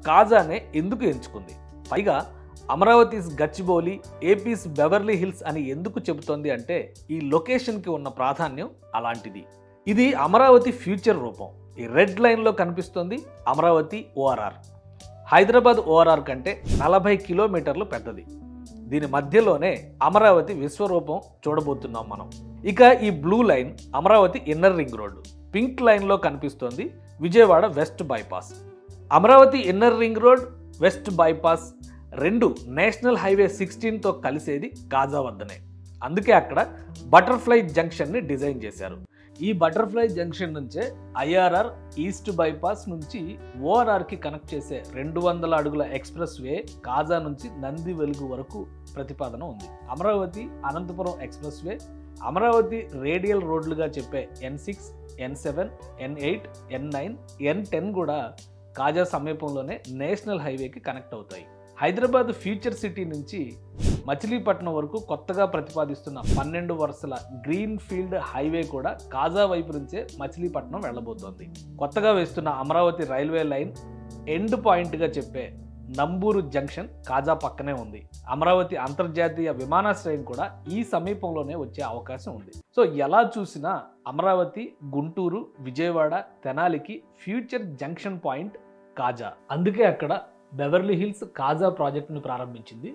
కాజానే ఎందుకు ఎంచుకుంది? పైగా అమరావతిస్ గచ్చిబౌలి, ఏపీస్ బెవర్లీ హిల్స్ అని ఎందుకు చెబుతోంది అంటే ఈ లొకేషన్కి ఉన్న ప్రాధాన్యం అలాంటిది. ఇది అమరావతి ఫ్యూచర్ రూపం. ఈ రెడ్ లైన్లో కనిపిస్తుంది అమరావతి ఓఆర్ఆర్. హైదరాబాద్ ఓఆర్ఆర్ కంటే 40 కిలోమీటర్లు పెద్దది. దీని మధ్యలోనే అమరావతి విశ్వరూపం చూడబోతున్నాం మనం. ఇక ఈ blue line Amaravati inner ring road. Pink లైన్లో కనిపిస్తోంది Vijayawada west bypass. Amaravati inner ring road, west bypass రెండు నేషనల్ హైవే 16తో కలిసేది కాజా వద్దనే. అందుకే అక్కడ బటర్ఫ్లై జంక్షన్ని డిజైన్ చేశారు. ఈ బటర్ఫ్లై జంక్షన్ నుంచే ఐఆర్ఆర్ ఈస్ట్ బైపాస్ నుంచి ఓఆర్ఆర్కి కనెక్ట్ చేసే 200 అడుగుల ఎక్స్ప్రెస్ వే కాజా నుంచి నంది వెలుగు వరకు ప్రతిపాదన ఉంది. Amaravati Anantapur expressway, Amaravati radial రోడ్లుగా చెప్పే N6, N7, N8, N9, N10 కూడా కాజా సమీపంలోనే నేషనల్ హైవేకి కనెక్ట్ అవుతాయి. హైదరాబాద్ ఫ్యూచర్ సిటీ నుంచి మచిలీపట్నం వరకు కొత్తగా ప్రతిపాదిస్తున్న 12 వరుసల గ్రీన్ ఫీల్డ్ హైవే కూడా కాజా వైపు నుంచే మచిలీపట్నం వెళ్ళబోతోంది. కొత్తగా వేస్తున్న అమరావతి రైల్వే లైన్ ఎండ్ పాయింట్గా చెప్పే నంబూరు జంక్షన్ కాజా పక్కనే ఉంది. అమరావతి అంతర్జాతీయ విమానాశ్రయం కూడా ఈ సమీపంలోనే వచ్చే అవకాశం ఉంది. సో ఎలా చూసినా అమరావతి, గుంటూరు, విజయవాడ, తెనాలికి ఫ్యూచర్ జంక్షన్ పాయింట్ కాజా. అందుకే అక్కడ బెవర్లీ హిల్స్ కాజా ప్రాజెక్టును ప్రారంభించింది